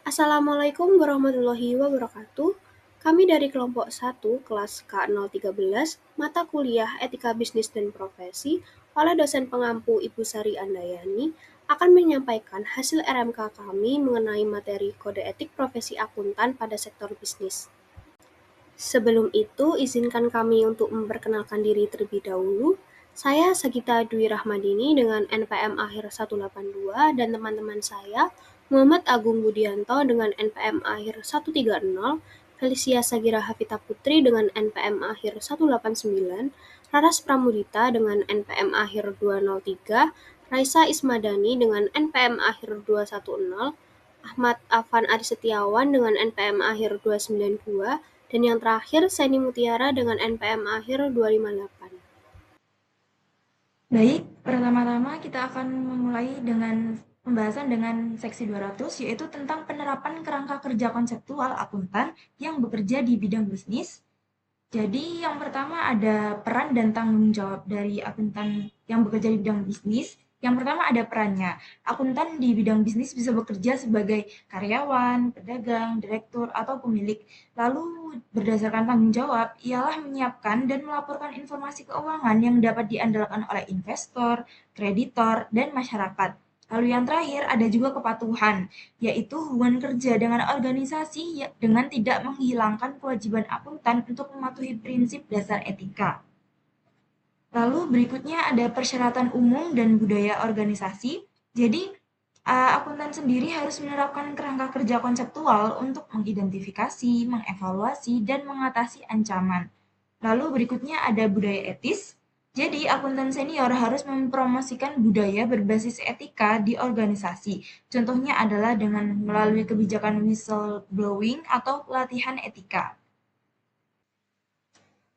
Assalamualaikum warahmatullahi wabarakatuh. Kami dari kelompok 1 kelas K013, mata kuliah Etika Bisnis dan Profesi oleh dosen pengampu Ibu Sari Andayani akan menyampaikan hasil RMK kami mengenai materi kode etik profesi akuntan pada sektor bisnis. Sebelum itu, izinkan kami untuk memperkenalkan diri terlebih dahulu. Saya Sagita Dwi Rahmadini dengan NPM akhir 182 dan teman-teman saya Muhammad Agung Budianto dengan NPM akhir 130, Felicia Sagira Hafita Putri dengan NPM akhir 189, Raras Pramudita dengan NPM akhir 203, Raisa Ismadani dengan NPM akhir 210, Ahmad Afan Adi Setiawan dengan NPM akhir 292, dan yang terakhir Seni Mutiara dengan NPM akhir 258. Baik, pertama-tama kita akan memulai dengan pembahasan dengan seksi 200, yaitu tentang penerapan kerangka kerja konseptual akuntan yang bekerja di bidang bisnis. Jadi yang pertama ada peran dan tanggung jawab dari akuntan yang bekerja di bidang bisnis. Yang pertama ada perannya. Akuntan di bidang bisnis bisa bekerja sebagai karyawan, pedagang, direktur, atau pemilik. Lalu berdasarkan tanggung jawab, ialah menyiapkan dan melaporkan informasi keuangan yang dapat diandalkan oleh investor, kreditor, dan masyarakat. Lalu yang terakhir ada juga kepatuhan, yaitu hubungan kerja dengan organisasi dengan tidak menghilangkan kewajiban akuntan untuk mematuhi prinsip dasar etika. Lalu berikutnya ada persyaratan umum dan budaya organisasi. Jadi, akuntan sendiri harus menerapkan kerangka kerja konseptual untuk mengidentifikasi, mengevaluasi, dan mengatasi ancaman. Lalu berikutnya ada budaya etis. Jadi, akuntan senior harus mempromosikan budaya berbasis etika di organisasi. Contohnya adalah dengan melalui kebijakan whistleblowing atau pelatihan etika.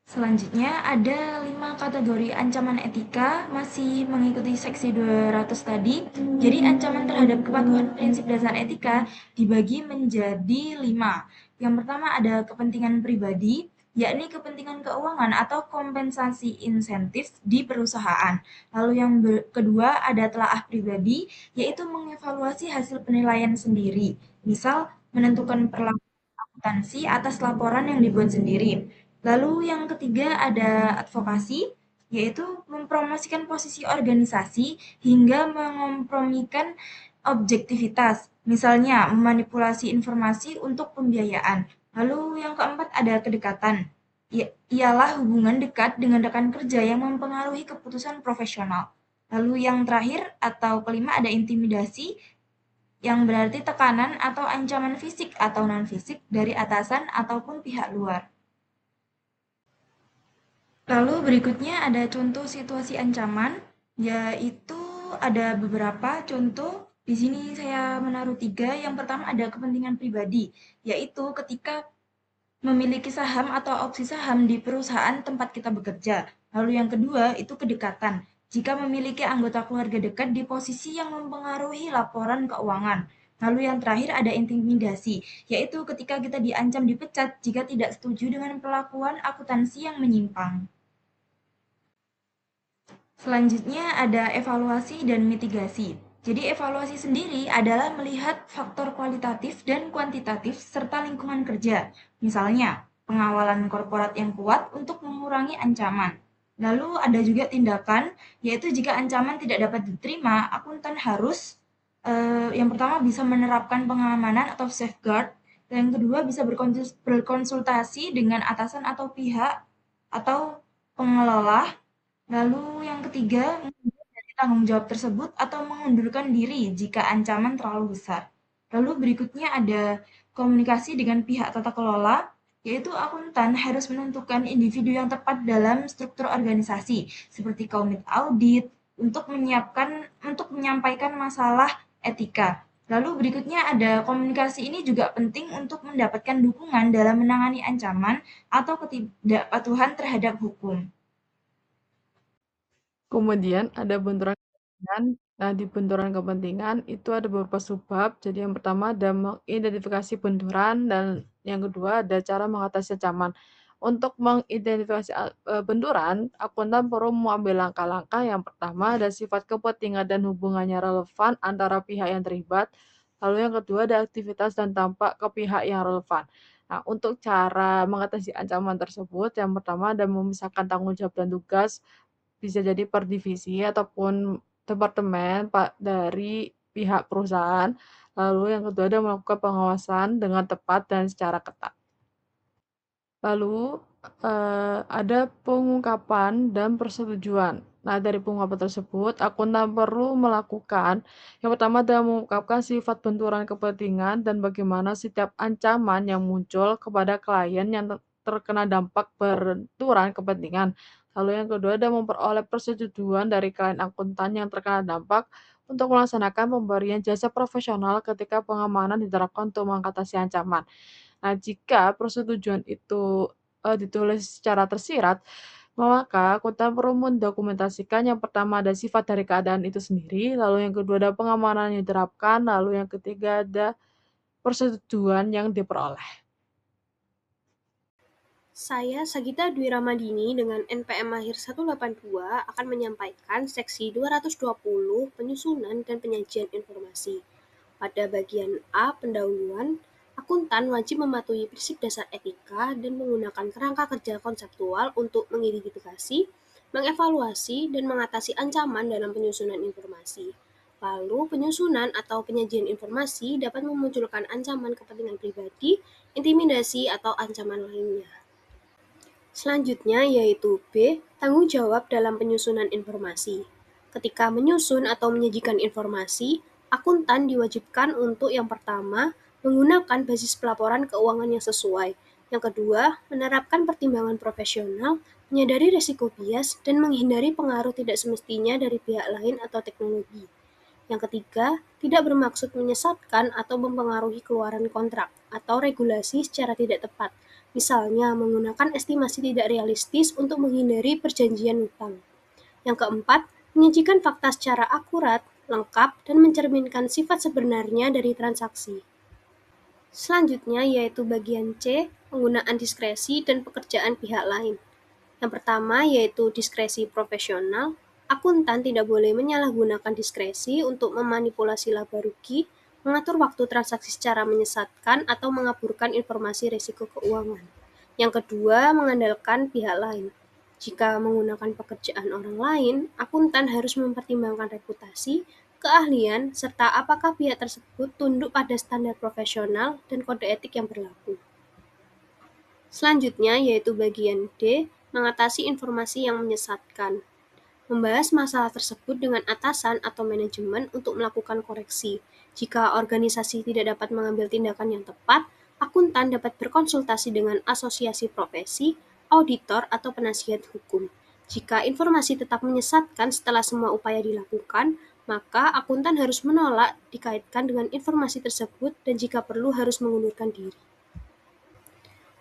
Selanjutnya ada 5 kategori ancaman etika masih mengikuti seksi 200 tadi. Jadi ancaman terhadap kepatuhan prinsip dasar etika dibagi menjadi 5. Yang pertama ada kepentingan pribadi, yakni kepentingan keuangan atau kompensasi insentif di perusahaan. Lalu yang kedua ada telaah pribadi, yaitu mengevaluasi hasil penilaian sendiri. Misal menentukan perlakuan akuntansi atas laporan yang dibuat sendiri. Lalu yang ketiga ada advokasi, yaitu mempromosikan posisi organisasi hingga mengompromikan objektivitas, misalnya memanipulasi informasi untuk pembiayaan. Lalu yang keempat ada kedekatan, ialah hubungan dekat dengan rekan kerja yang mempengaruhi keputusan profesional. Lalu yang terakhir atau kelima ada intimidasi, yang berarti tekanan atau ancaman fisik atau non-fisik dari atasan ataupun pihak luar. Lalu berikutnya ada contoh situasi ancaman, yaitu ada beberapa contoh. Di sini saya menaruh tiga. Yang pertama ada kepentingan pribadi, yaitu ketika memiliki saham atau opsi saham di perusahaan tempat kita bekerja. Lalu yang kedua itu kedekatan, jika memiliki anggota keluarga dekat di posisi yang mempengaruhi laporan keuangan. Lalu yang terakhir ada intimidasi, yaitu ketika kita diancam dipecat jika tidak setuju dengan perlakuan akuntansi yang menyimpang. Selanjutnya ada evaluasi dan mitigasi. Jadi evaluasi sendiri adalah melihat faktor kualitatif dan kuantitatif serta lingkungan kerja. Misalnya, pengawalan korporat yang kuat untuk mengurangi ancaman. Lalu ada juga tindakan, yaitu jika ancaman tidak dapat diterima, akuntan harus yang pertama bisa menerapkan pengamanan atau safeguard, dan yang kedua bisa berkonsultasi dengan atasan atau pihak atau pengelola. Lalu yang ketiga, mundur dari tanggung jawab tersebut atau mengundurkan diri jika ancaman terlalu besar. Lalu berikutnya ada komunikasi dengan pihak tata kelola, yaitu akuntan harus menentukan individu yang tepat dalam struktur organisasi, seperti komite audit, untuk menyampaikan masalah etika. Lalu berikutnya ada komunikasi ini juga penting untuk mendapatkan dukungan dalam menangani ancaman atau ketidakpatuhan terhadap hukum. Kemudian ada benturan kepentingan. Nah, di benturan kepentingan itu ada beberapa subbab. Jadi yang pertama ada mengidentifikasi benturan dan yang kedua ada cara mengatasi ancaman. Untuk mengidentifikasi benturan, akuntan perlu mengambil langkah-langkah. Yang pertama ada sifat kepentingan dan hubungannya relevan antara pihak yang terlibat. Lalu yang kedua ada aktivitas dan dampak ke pihak yang relevan. Nah, untuk cara mengatasi ancaman tersebut, yang pertama ada memisahkan tanggung jawab dan tugas, bisa jadi per divisi ataupun departemen dari pihak perusahaan. Lalu yang kedua ada melakukan pengawasan dengan tepat dan secara ketat. Lalu, ada pengungkapan dan persetujuan. Nah, dari pengungkapan tersebut, akuntan perlu melakukan yang pertama adalah mengungkapkan sifat benturan kepentingan dan bagaimana setiap ancaman yang muncul kepada klien yang terkena dampak benturan kepentingan. Lalu yang kedua adalah memperoleh persetujuan dari klien akuntan yang terkena dampak untuk melaksanakan pemberian jasa profesional ketika pengamanan diterapkan untuk mengatasi ancaman. Nah, jika persetujuan itu, ditulis secara tersirat, maka akuntan perlu mendokumentasikan yang pertama ada sifat dari keadaan itu sendiri, lalu yang kedua ada pengamanan yang diterapkan, lalu yang ketiga ada persetujuan yang diperoleh. Saya, Sagita Dwi Ramadini dengan NPM Mahir 182 akan menyampaikan seksi 220 penyusunan dan penyajian informasi. Pada bagian A, pendahuluan, akuntan wajib mematuhi prinsip dasar etika dan menggunakan kerangka kerja konseptual untuk mengidentifikasi, mengevaluasi, dan mengatasi ancaman dalam penyusunan informasi. Lalu, penyusunan atau penyajian informasi dapat memunculkan ancaman kepentingan pribadi, intimidasi, atau ancaman lainnya. Selanjutnya yaitu B. Tanggung jawab dalam penyusunan informasi. Ketika menyusun atau menyajikan informasi, akuntan diwajibkan untuk yang pertama, menggunakan basis pelaporan keuangan yang sesuai. Yang kedua, menerapkan pertimbangan profesional, menyadari risiko bias, dan menghindari pengaruh tidak semestinya dari pihak lain atau teknologi. Yang ketiga, tidak bermaksud menyesatkan atau mempengaruhi keluaran kontrak atau regulasi secara tidak tepat, misalnya menggunakan estimasi tidak realistis untuk menghindari perjanjian hutang. Yang keempat, menyajikan fakta secara akurat, lengkap, dan mencerminkan sifat sebenarnya dari transaksi. Selanjutnya yaitu bagian C, penggunaan diskresi dan pekerjaan pihak lain. Yang pertama yaitu diskresi profesional. Akuntan tidak boleh menyalahgunakan diskresi untuk memanipulasi laba rugi, mengatur waktu transaksi secara menyesatkan, atau mengaburkan informasi risiko keuangan. Yang kedua, mengandalkan pihak lain. Jika menggunakan pekerjaan orang lain, akuntan harus mempertimbangkan reputasi, keahlian, serta apakah pihak tersebut tunduk pada standar profesional dan kode etik yang berlaku. Selanjutnya yaitu bagian D, mengatasi informasi yang menyesatkan. Membahas masalah tersebut dengan atasan atau manajemen untuk melakukan koreksi. Jika organisasi tidak dapat mengambil tindakan yang tepat, akuntan dapat berkonsultasi dengan asosiasi profesi, auditor, atau penasihat hukum. Jika informasi tetap menyesatkan setelah semua upaya dilakukan, maka akuntan harus menolak dikaitkan dengan informasi tersebut dan jika perlu harus mengundurkan diri.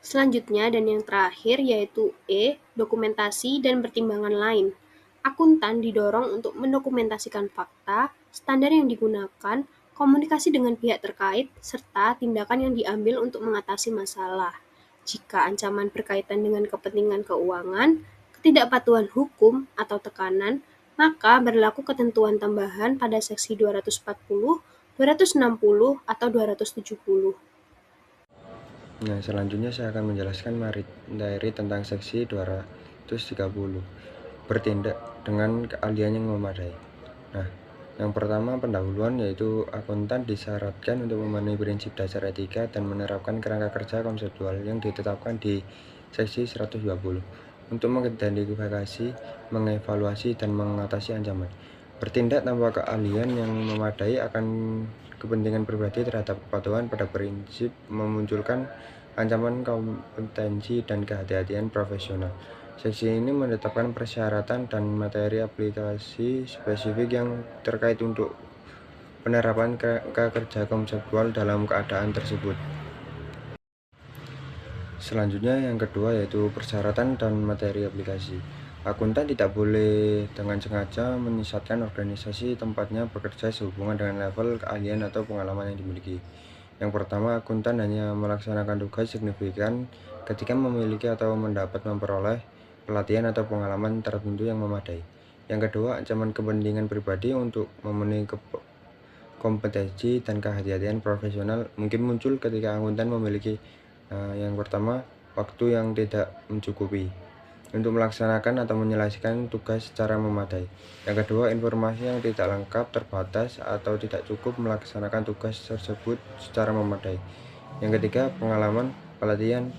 Selanjutnya dan yang terakhir yaitu E, dokumentasi dan pertimbangan lain. Akuntan didorong untuk mendokumentasikan fakta, standar yang digunakan, komunikasi dengan pihak terkait, serta tindakan yang diambil untuk mengatasi masalah. Jika ancaman berkaitan dengan kepentingan keuangan, ketidakpatuhan hukum atau tekanan, maka berlaku ketentuan tambahan pada seksi 240, 260, atau 270. Nah, selanjutnya saya akan menjelaskan materi tentang seksi 230. Bertindak dengan keahlian yang memadai. Nah, yang pertama pendahuluan yaitu akuntan disyaratkan untuk memenuhi prinsip dasar etika dan menerapkan kerangka kerja konseptual yang ditetapkan di seksi 120 untuk mengidentifikasi, mengevaluasi, dan mengatasi ancaman. Bertindak tanpa keahlian yang memadai akan kepentingan pribadi terhadap kepatuhan pada prinsip memunculkan ancaman kompetensi dan kehati-hatian profesional. Seksi ini menetapkan persyaratan dan materi aplikasi spesifik yang terkait untuk penerapan kerja konseptual dalam keadaan tersebut. Selanjutnya yang kedua yaitu persyaratan dan materi aplikasi. Akuntan tidak boleh dengan sengaja menyesatkan organisasi tempatnya bekerja sehubungan dengan level keahlian atau pengalaman yang dimiliki. Yang pertama, akuntan hanya melaksanakan tugas signifikan ketika memiliki atau memperoleh pelatihan atau pengalaman tertentu yang memadai. Yang kedua, ancaman kepentingan pribadi untuk memenuhi kompetensi dan kehati-hatian profesional mungkin muncul ketika akuntan memiliki yang pertama, waktu yang tidak mencukupi untuk melaksanakan atau menyelesaikan tugas secara memadai. Yang kedua, informasi yang tidak lengkap, terbatas, atau tidak cukup melaksanakan tugas tersebut secara memadai. Yang ketiga, pengalaman, pelatihan,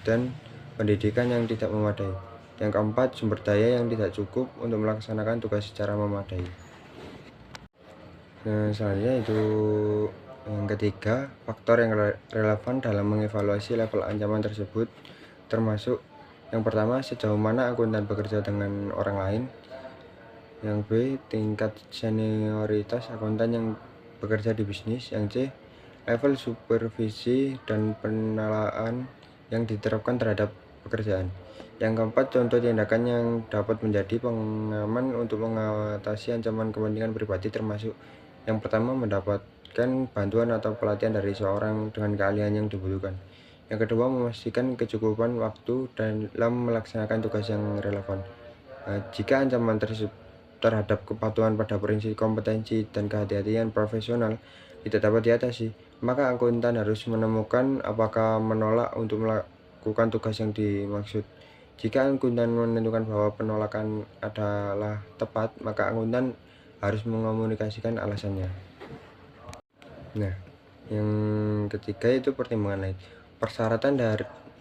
dan pendidikan yang tidak memadai. Yang keempat, sumber daya yang tidak cukup untuk melaksanakan tugas secara memadai. Selanjutnya itu yang ketiga, faktor yang relevan dalam mengevaluasi level ancaman tersebut termasuk yang pertama, sejauh mana akuntan bekerja dengan orang lain. Yang B, tingkat senioritas akuntan yang bekerja di bisnis. Yang C, level supervisi dan penalaan yang diterapkan terhadap pekerjaan. Yang keempat, contoh tindakan yang dapat menjadi pengaman untuk mengatasi ancaman kepentingan pribadi termasuk yang pertama, mendapatkan bantuan atau pelatihan dari seorang dengan keahlian yang dibutuhkan. Yang kedua, memastikan kecukupan waktu dalam melaksanakan tugas yang relevan. Jika ancaman terhadap kepatuhan pada prinsip kompetensi dan kehati-hatian profesional tidak dapat diatasi, maka akuntan harus menemukan apakah menolak untuk melakukan tugas yang dimaksud. Jika akuntan menentukan bahwa penolakan adalah tepat, maka akuntan harus mengomunikasikan alasannya. Nah, yang ketiga itu pertimbangan lain. Persyaratan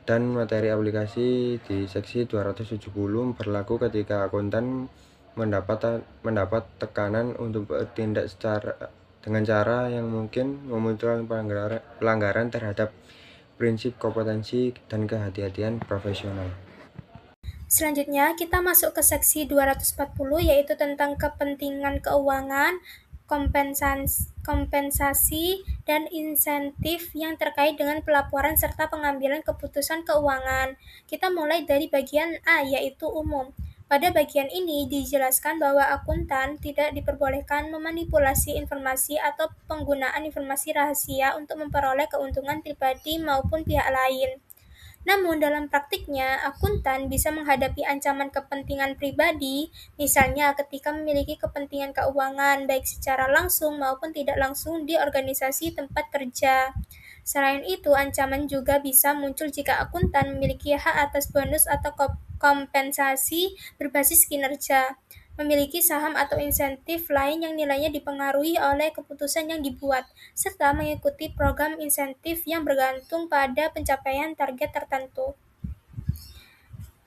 dan materi aplikasi di seksi 270 berlaku ketika akuntan mendapat tekanan untuk bertindak dengan cara yang mungkin memunculkan pelanggaran terhadap prinsip kompetensi dan kehati-hatian profesional. Selanjutnya, kita masuk ke seksi 240, yaitu tentang kepentingan keuangan, kompensasi, dan insentif yang terkait dengan pelaporan serta pengambilan keputusan keuangan. Kita mulai dari bagian A, yaitu umum. Pada bagian ini dijelaskan bahwa akuntan tidak diperbolehkan memanipulasi informasi atau penggunaan informasi rahasia untuk memperoleh keuntungan pribadi maupun pihak lain. Namun dalam praktiknya, akuntan bisa menghadapi ancaman kepentingan pribadi, misalnya ketika memiliki kepentingan keuangan baik secara langsung maupun tidak langsung di organisasi tempat kerja. Selain itu, ancaman juga bisa muncul jika akuntan memiliki hak atas bonus atau kompensasi berbasis kinerja, memiliki saham atau insentif lain yang nilainya dipengaruhi oleh keputusan yang dibuat, serta mengikuti program insentif yang bergantung pada pencapaian target tertentu.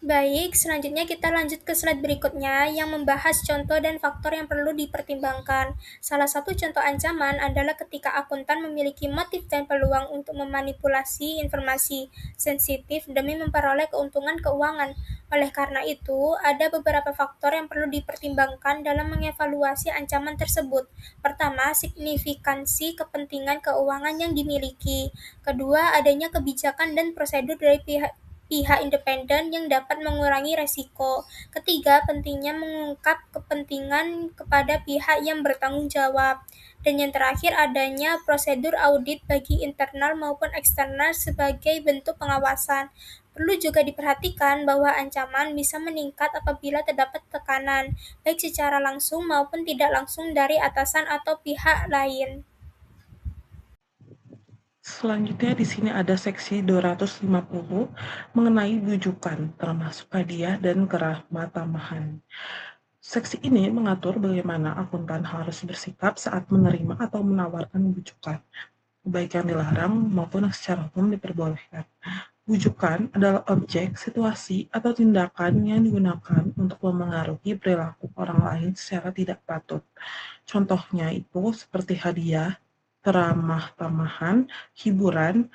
Baik, selanjutnya kita lanjut ke slide berikutnya yang membahas contoh dan faktor yang perlu dipertimbangkan. Salah satu contoh ancaman adalah ketika akuntan memiliki motif dan peluang untuk memanipulasi informasi sensitif demi memperoleh keuntungan keuangan. Oleh karena itu, ada beberapa faktor yang perlu dipertimbangkan dalam mengevaluasi ancaman tersebut. Pertama, signifikansi kepentingan keuangan yang dimiliki. Kedua, adanya kebijakan dan prosedur dari pihak independen yang dapat mengurangi resiko. Ketiga, pentingnya mengungkap kepentingan kepada pihak yang bertanggung jawab. Dan yang terakhir, adanya prosedur audit bagi internal maupun eksternal sebagai bentuk pengawasan. Perlu juga diperhatikan bahwa ancaman bisa meningkat apabila terdapat tekanan, baik secara langsung maupun tidak langsung dari atasan atau pihak lain. Selanjutnya di sini ada seksi 250 mengenai bujukan termasuk hadiah dan kerah tamahan. Seksi ini mengatur bagaimana akuntan harus bersikap saat menerima atau menawarkan bujukan, baik yang dilarang maupun secara umum diperbolehkan. Bujukan adalah objek, situasi, atau tindakan yang digunakan untuk memengaruhi perilaku orang lain secara tidak patut. Contohnya itu seperti hadiah, ceramah tamahan, hiburan,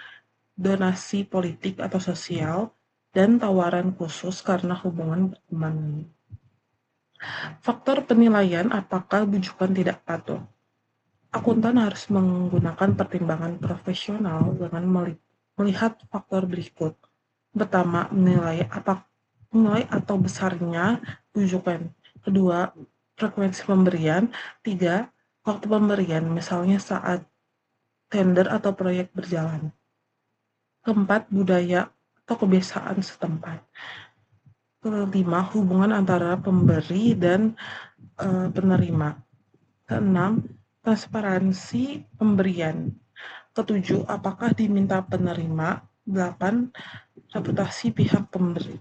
donasi politik atau sosial, dan tawaran khusus karena hubungan berteman. Faktor penilaian apakah bujukan tidak patut. Akuntan harus menggunakan pertimbangan profesional dengan melihat faktor berikut. Pertama, menilai atau besarnya bujukan. Kedua, frekuensi pemberian. Tiga, waktu pemberian, misalnya saat tender atau proyek berjalan. Keempat, budaya atau kebiasaan setempat. Kelima, hubungan antara pemberi dan penerima. Keenam, Transparansi pemberian. Ketujuh, apakah diminta penerima. 8, reputasi pihak pemberi.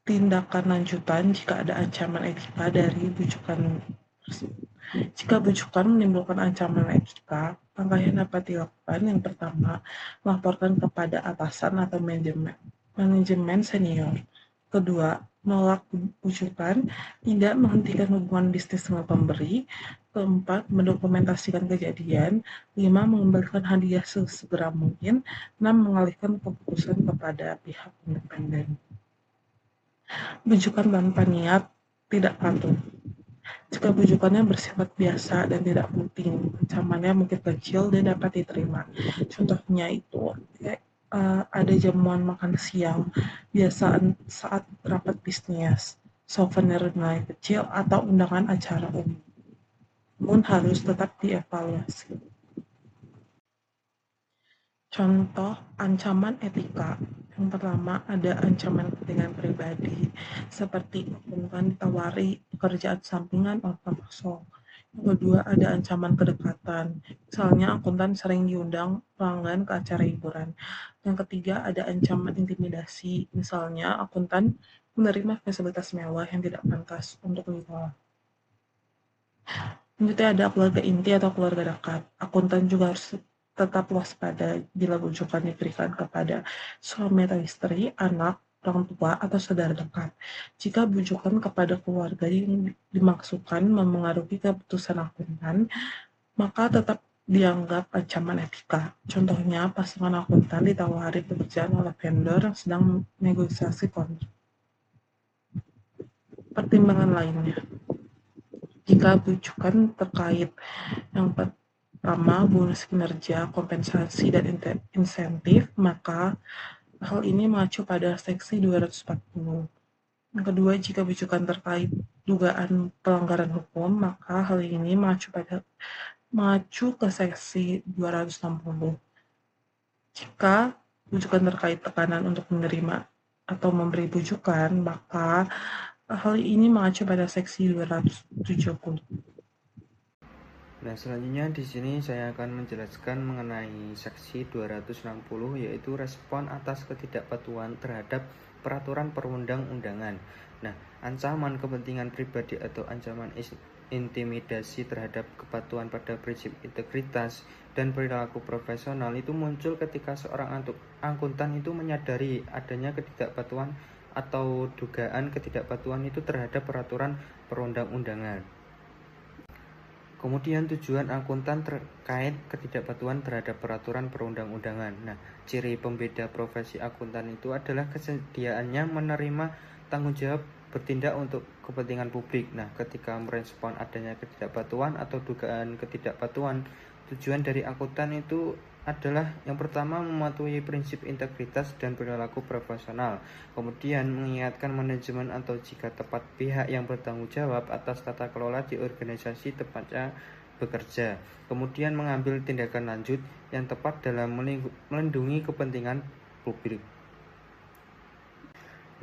Tindakan lanjutan jika ada ancaman etika dari bujukan tersebut. Jika bujukan menimbulkan ancaman etika, langkah yang dapat dilakukan yang pertama, melaporkan kepada atasan atau manajemen senior. Kedua, menolak bujukan, tidak menghentikan hubungan bisnis dengan pemberi. Keempat, mendokumentasikan kejadian. 5, mengembalikan hadiah sesegera mungkin. 6, mengalihkan keputusan kepada pihak independen. Bujukan tanpa niat, tidak patuh. Jika bujukannya bersifat biasa dan tidak penting, ancamannya mungkin kecil dan dapat diterima. Contohnya itu ada jamuan makan siang biasa saat rapat bisnis, souvenir nilai kecil, atau undangan acara umum. Namun harus tetap dievaluasi. Contoh ancaman etika. Yang pertama, ada ancaman kepentingan pribadi, seperti akuntan ditawari pekerjaan sampingan atau kosong. Yang kedua, ada ancaman kedekatan, misalnya akuntan sering diundang pelanggan ke acara hiburan. Yang ketiga, ada ancaman intimidasi, misalnya akuntan menerima fasilitas mewah yang tidak pantas untuk ditolak. Selanjutnya ada keluarga inti atau keluarga dekat. Akuntan juga harus tetap waspada bila bujukan diberikan kepada suami atau istri, anak, orang tua, atau saudara dekat. Jika bujukan kepada keluarga yang dimaksudkan memengaruhi keputusan akuntan, maka tetap dianggap ancaman etika. Contohnya, pasangan akuntan ditawari pekerjaan oleh vendor yang sedang negosiasi kontrak. Pertimbangan lainnya, jika bujukan terkait yang pertama, bonus kinerja, kompensasi, dan insentif, maka hal ini mengacu pada seksi 240. Yang kedua, jika bujukan terkait dugaan pelanggaran hukum, maka hal ini mengacu ke seksi 260. Jika bujukan terkait tekanan untuk menerima atau memberi bujukan, maka hal ini mengacu pada seksi 270. Nah, selanjutnya di sini saya akan menjelaskan mengenai seksi 260, yaitu respon atas ketidakpatuhan terhadap peraturan perundang-undangan. Nah, ancaman kepentingan pribadi atau ancaman intimidasi terhadap kepatuhan pada prinsip integritas dan perilaku profesional itu muncul ketika seorang akuntan itu menyadari adanya ketidakpatuhan atau dugaan ketidakpatuhan itu terhadap peraturan perundang-undangan. Kemudian tujuan akuntan terkait ketidakpatuhan terhadap peraturan perundang-undangan. Nah, ciri pembeda profesi akuntan itu adalah kesediaannya menerima tanggung jawab bertindak untuk kepentingan publik. Nah, ketika merespon adanya ketidakpatuhan atau dugaan ketidakpatuhan, tujuan dari akuntan itu adalah yang pertama mematuhi prinsip integritas dan perilaku profesional, kemudian mengingatkan manajemen atau jika tepat pihak yang bertanggung jawab atas tata kelola di organisasi tempatnya bekerja, kemudian mengambil tindakan lanjut yang tepat dalam melindungi kepentingan publik.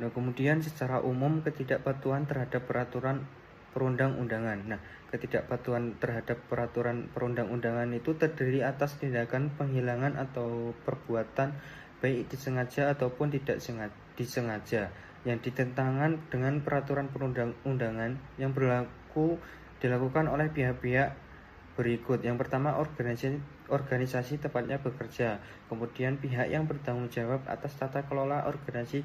Nah, kemudian secara umum ketidakpatuhan terhadap peraturan perundang-undangan. Nah, ketidakpatuhan terhadap peraturan perundang-undangan itu terdiri atas tindakan penghilangan atau perbuatan baik disengaja ataupun tidak disengaja yang ditentangan dengan peraturan perundang-undangan yang dilakukan oleh pihak-pihak berikut. Yang pertama, organisasi tempatnya bekerja, kemudian pihak yang bertanggung jawab atas tata kelola organisasi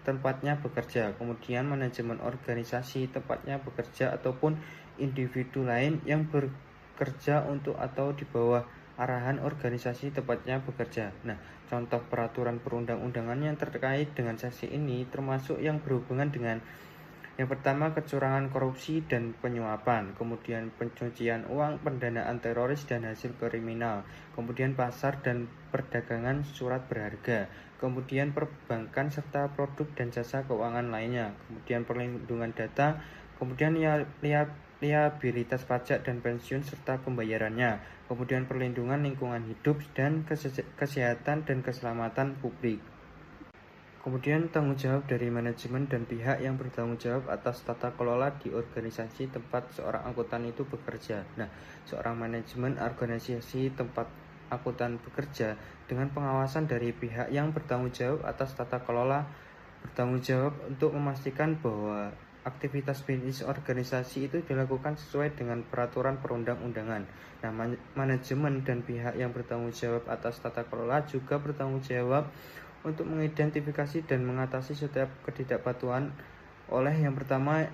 tempatnya bekerja, kemudian manajemen organisasi tempatnya bekerja ataupun individu lain yang bekerja untuk atau di bawah arahan organisasi tempatnya bekerja. Nah, contoh peraturan perundang-undangan yang terkait dengan seksi ini termasuk yang berhubungan dengan yang pertama, kecurangan, korupsi, dan penyuapan, kemudian pencucian uang, pendanaan teroris dan hasil kriminal, kemudian pasar dan perdagangan surat berharga, kemudian perbankan serta produk dan jasa keuangan lainnya, kemudian perlindungan data, kemudian liabilitas pajak dan pensiun serta pembayarannya, kemudian perlindungan lingkungan hidup dan kesehatan dan keselamatan publik. Kemudian tanggung jawab dari manajemen dan pihak yang bertanggung jawab atas tata kelola di organisasi tempat seorang akuntan itu bekerja. Nah, seorang manajemen organisasi tempat akuntan bekerja dengan pengawasan dari pihak yang bertanggung jawab atas tata kelola bertanggung jawab untuk memastikan bahwa aktivitas bisnis organisasi itu dilakukan sesuai dengan peraturan perundang-undangan. Nah, manajemen dan pihak yang bertanggung jawab atas tata kelola juga bertanggung jawab untuk mengidentifikasi dan mengatasi setiap ketidakpatuhan oleh yang pertama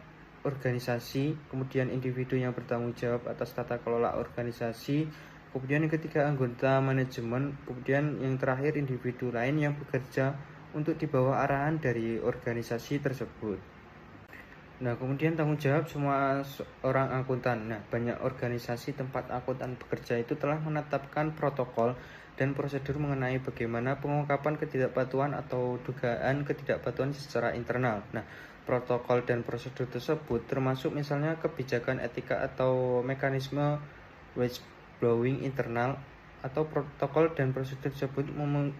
organisasi, kemudian individu yang bertanggung jawab atas tata kelola organisasi, kemudian yang ketiga anggota manajemen, kemudian yang terakhir individu lain yang bekerja untuk di bawah arahan dari organisasi tersebut. Nah, kemudian tanggung jawab semua orang akuntan. Nah, banyak organisasi tempat akuntan bekerja itu telah menetapkan protokol dan prosedur mengenai bagaimana pengungkapan ketidakpatuhan atau dugaan ketidakpatuhan secara internal. Nah, protokol dan prosedur tersebut termasuk misalnya kebijakan etika atau mekanisme whistleblowing internal, atau protokol dan prosedur tersebut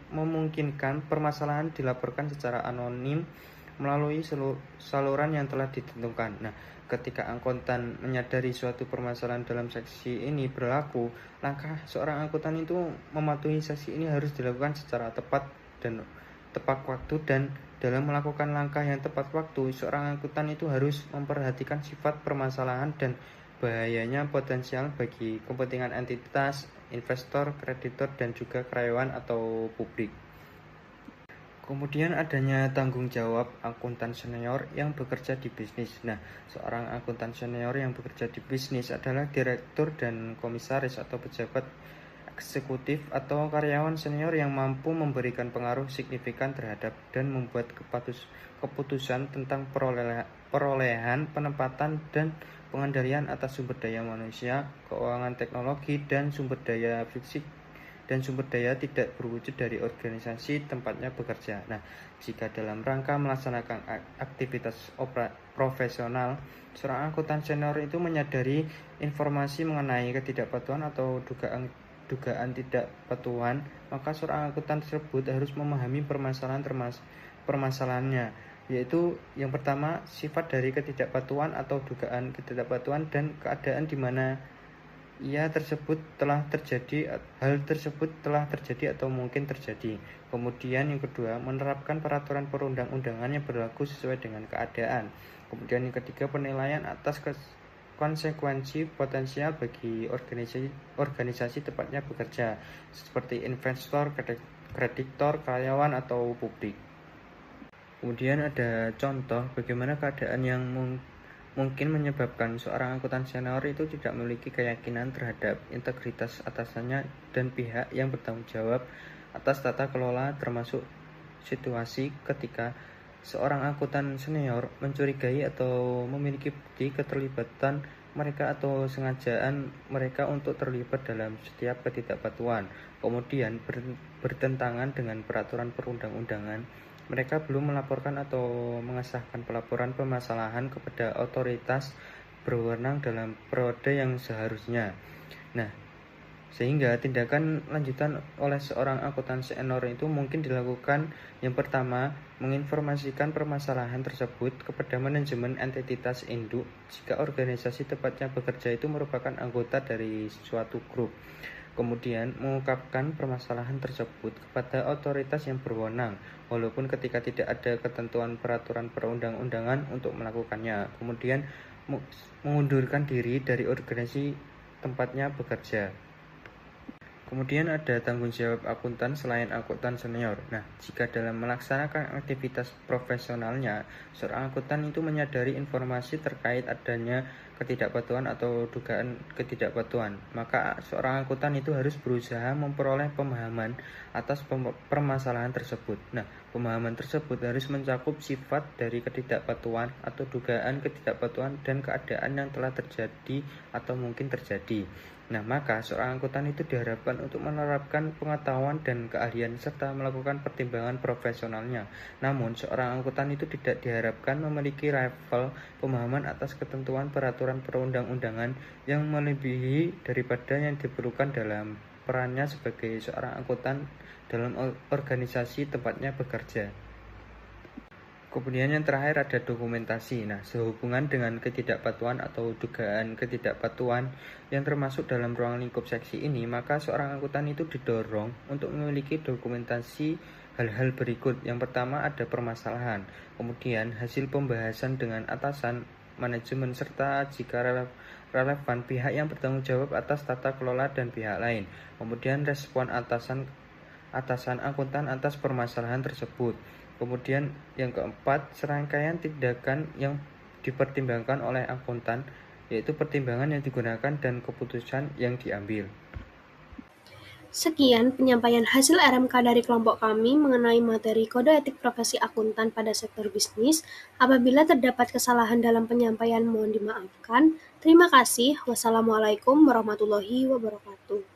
memungkinkan permasalahan dilaporkan secara anonim melalui saluran yang telah ditentukan. Nah, ketika akuntan menyadari suatu permasalahan dalam seksi ini berlaku, langkah seorang akuntan itu mematuhi seksi ini harus dilakukan secara tepat waktu, dan dalam melakukan langkah yang tepat waktu, seorang akuntan itu harus memperhatikan sifat permasalahan dan bahayanya potensial bagi kepentingan entitas, investor, kreditor, dan juga karyawan atau publik. Kemudian adanya tanggung jawab akuntan senior yang bekerja di bisnis. Nah, seorang akuntan senior yang bekerja di bisnis adalah direktur dan komisaris atau pejabat eksekutif atau karyawan senior yang mampu memberikan pengaruh signifikan terhadap dan membuat keputusan tentang perolehan, penempatan, dan pengendalian atas sumber daya manusia, keuangan teknologi, dan sumber daya fisik dan sumber daya tidak berwujud dari organisasi tempatnya bekerja. Nah, jika dalam rangka melaksanakan aktivitas profesional, seorang akuntan senior itu menyadari informasi mengenai ketidakpatuhan atau dugaan tidak patuhan, maka seorang akuntan tersebut harus memahami permasalahannya, yaitu yang pertama sifat dari ketidakpatuhan atau dugaan ketidakpatuhan dan keadaan di mana hal tersebut telah terjadi atau mungkin terjadi. Kemudian yang kedua, menerapkan peraturan perundang-undangan yang berlaku sesuai dengan keadaan. Kemudian yang ketiga, penilaian atas konsekuensi potensial bagi organisasi tempatnya bekerja, seperti investor, kreditor, karyawan, atau publik. Kemudian ada contoh bagaimana keadaan yang mungkin menyebabkan seorang akuntan senior itu tidak memiliki keyakinan terhadap integritas atasannya dan pihak yang bertanggung jawab atas tata kelola, termasuk situasi ketika seorang akuntan senior mencurigai atau memiliki bukti keterlibatan mereka atau sengajaan mereka untuk terlibat dalam setiap ketidakpatuhan, kemudian bertentangan dengan peraturan perundang-undangan. Mereka belum melaporkan atau mengesahkan pelaporan permasalahan kepada otoritas berwenang dalam periode yang seharusnya. Nah, sehingga tindakan lanjutan oleh seorang akuntan senior itu mungkin dilakukan yang pertama, menginformasikan permasalahan tersebut kepada manajemen entitas induk jika organisasi tempatnya bekerja itu merupakan anggota dari suatu grup. Kemudian mengungkapkan permasalahan tersebut kepada otoritas yang berwenang, walaupun ketika tidak ada ketentuan peraturan perundang-undangan untuk melakukannya. Kemudian mengundurkan diri dari organisasi tempatnya bekerja. Kemudian ada tanggung jawab akuntan selain akuntan senior. Nah, jika dalam melaksanakan aktivitas profesionalnya, seorang akuntan itu menyadari informasi terkait adanya ketidakpatuhan atau dugaan ketidakpatuhan, maka seorang akuntan itu harus berusaha memperoleh pemahaman atas permasalahan tersebut. Nah, pemahaman tersebut harus mencakup sifat dari ketidakpatuhan atau dugaan ketidakpatuhan dan keadaan yang telah terjadi atau mungkin terjadi. Nah, maka seorang akuntan itu diharapkan untuk menerapkan pengetahuan dan keahlian serta melakukan pertimbangan profesionalnya. Namun, seorang akuntan itu tidak diharapkan memiliki level pemahaman atas ketentuan peraturan perundang-undangan yang melebihi daripada yang diperlukan dalam perannya sebagai seorang akuntan dalam organisasi tempatnya bekerja. Kemudian yang terakhir ada dokumentasi. Nah, sehubungan dengan ketidakpatuhan atau dugaan ketidakpatuhan yang termasuk dalam ruang lingkup seksi ini, maka seorang akuntan itu didorong untuk memiliki dokumentasi hal-hal berikut. Yang pertama ada permasalahan, kemudian hasil pembahasan dengan atasan, manajemen, serta jika relevan pihak yang bertanggung jawab atas tata kelola dan pihak lain. Kemudian respon atasan akuntan atas permasalahan tersebut. Kemudian yang keempat, serangkaian tindakan yang dipertimbangkan oleh akuntan, yaitu pertimbangan yang digunakan dan keputusan yang diambil. Sekian penyampaian hasil RMK dari kelompok kami mengenai materi kode etik profesi akuntan pada sektor bisnis. Apabila terdapat kesalahan dalam penyampaian, mohon dimaafkan. Terima kasih. Wassalamualaikum warahmatullahi wabarakatuh.